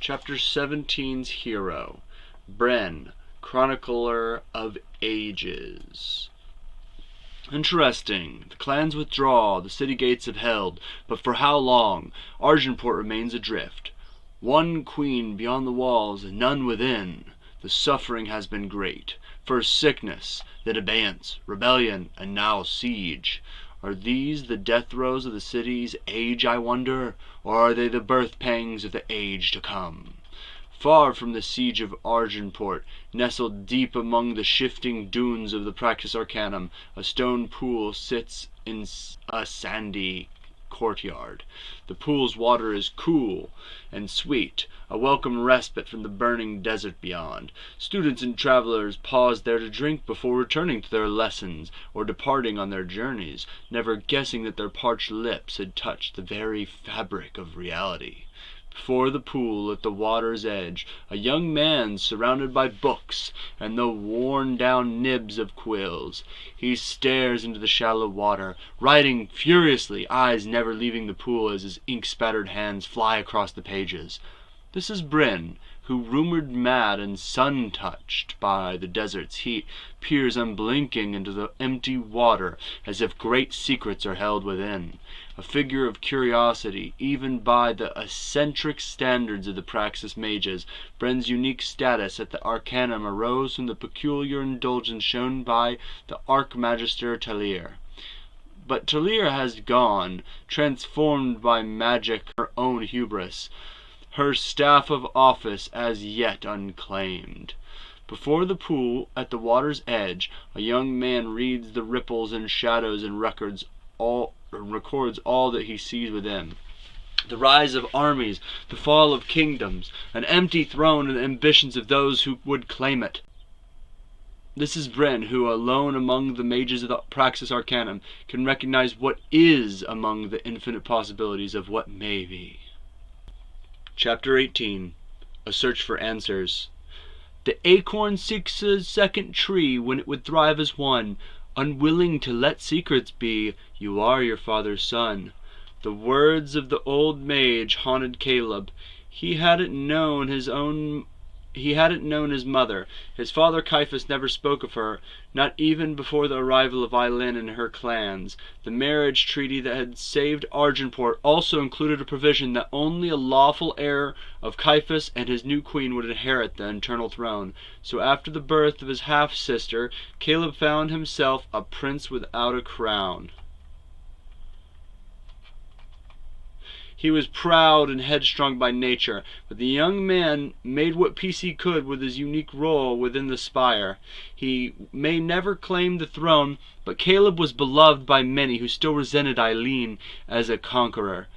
Chapter 17's hero, Brenn, Chronicler of Ages. Interesting. The clans withdraw, the city gates have held, but for how long? Argenport remains adrift. One queen beyond the walls, and none within. The suffering has been great. First sickness, then abeyance, rebellion, and now siege. Are these the death throes of the city's age, I wonder, or are they the birth pangs of the age to come? Far from the siege of Argenport, nestled deep among the shifting dunes of the Praxis Arcanum, a stone pool sits in a sandy courtyard. The pool's water is cool and sweet, a welcome respite from the burning desert beyond. Students and travelers paused there to drink before returning to their lessons or departing on their journeys, never guessing that their parched lips had touched the very fabric of reality. Before the pool, at the water's edge, a young man surrounded by books and the worn-down nibs of quills. He stares into the shallow water, writing furiously, eyes never leaving the pool as his ink-spattered hands fly across the pages. This is Brenn, who, rumored mad and sun-touched by the desert's heat, peers unblinking into the empty water as if great secrets are held within. A figure of curiosity, even by the eccentric standards of the Praxis mages, Brenn's unique status at the Arcanum arose from the peculiar indulgence shown by the Archmagister Talir. But Talir has gone, transformed by magic her own hubris, her staff of office as yet unclaimed. Before the pool, at the water's edge, a young man reads the ripples and shadows and records all that he sees within. The rise of armies, the fall of kingdoms, an empty throne, and the ambitions of those who would claim it. This is Brenn, who, alone among the mages of the Praxis Arcanum, can recognize what is among the infinite possibilities of what may be. Chapter 18. A Search for Answers. The acorn seeks a second tree when it would thrive as one. Unwilling to let secrets be, you are your father's son. The words of the old mage haunted Caleb. He hadn't known his mother. His father Caiaphas never spoke of her, not even before the arrival of Eileen and her clans. The marriage treaty that had saved Argenport also included a provision that only a lawful heir of Caiaphas and his new queen would inherit the eternal throne. So after the birth of his half-sister, Caleb found himself a prince without a crown. He was proud and headstrong by nature, but the young man made what peace he could with his unique role within the spire. He may never claim the throne, but Caleb was beloved by many who still resented Eileen as a conqueror.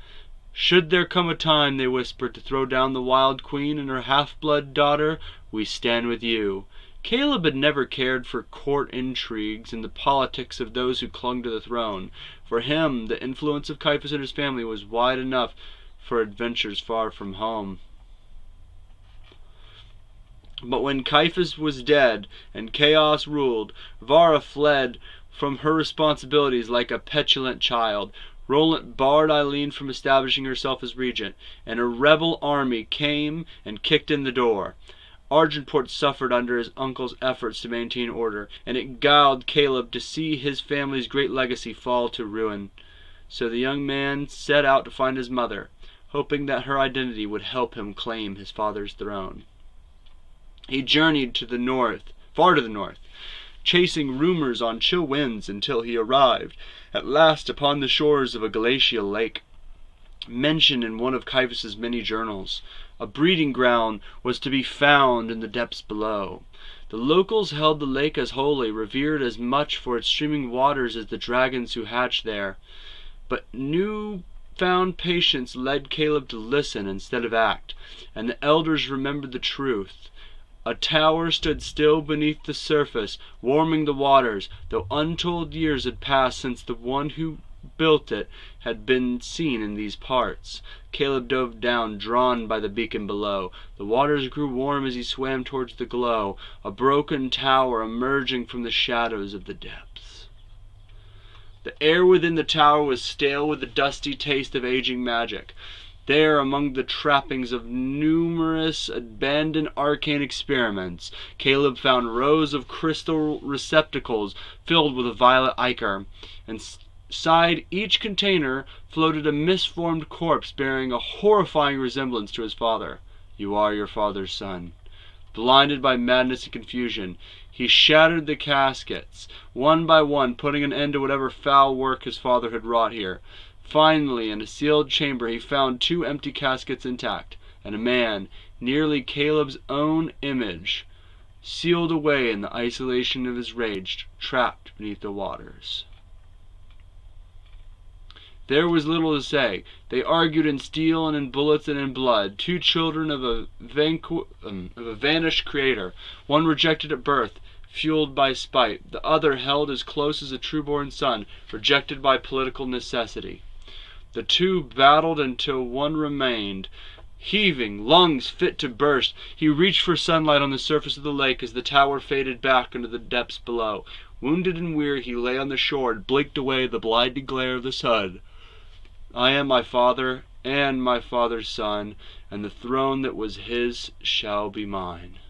Should there come a time, they whispered, to throw down the wild queen and her half-blood daughter, we stand with you. Caleb had never cared for court intrigues and the politics of those who clung to the throne. For him, the influence of Caiaphas and his family was wide enough for adventures far from home. But when Caiaphas was dead and chaos ruled, Vara fled from her responsibilities like a petulant child. Roland barred Eileen from establishing herself as regent, and a rebel army came and kicked in the door. Argenport suffered under his uncle's efforts to maintain order, and it galled Caleb to see his family's great legacy fall to ruin. So the young man set out to find his mother, hoping that her identity would help him claim his father's throne. He journeyed to the north, far to the north, chasing rumors on chill winds until he arrived at last upon the shores of a glacial lake, mentioned in one of Caiaphas's many journals. A breeding ground was to be found in the depths below. The locals held the lake as holy, revered as much for its streaming waters as the dragons who hatched there. But new-found patience led Caleb to listen instead of act, and the elders remembered the truth. A tower stood still beneath the surface, warming the waters, though untold years had passed since the one who built it had been seen in these parts. Caleb dove down, drawn by the beacon below. The waters grew warm as he swam towards the glow, a broken tower emerging from the shadows of the depths. The air within the tower was stale with the dusty taste of aging magic. There, among the trappings of numerous abandoned arcane experiments, Caleb found rows of crystal receptacles filled with a violet ichor. Inside each container floated a misformed corpse bearing a horrifying resemblance to his father. "You are your father's son." Blinded by madness and confusion, he shattered the caskets, one by one, putting an end to whatever foul work his father had wrought here. Finally, in a sealed chamber, he found 2 empty caskets intact, and a man, nearly Caleb's own image, sealed away in the isolation of his rage, trapped beneath the waters. There was little to say. They argued in steel and in bullets and in blood, 2 children of a vanished creator, one rejected at birth, fueled by spite, the other held as close as a true-born son, rejected by political necessity. The 2 battled until one remained. Heaving, lungs fit to burst, he reached for sunlight on the surface of the lake as the tower faded back into the depths below. Wounded and weary, he lay on the shore and blinked away the blinding glare of the sun. "I am my father, and my father's son, and the throne that was his shall be mine."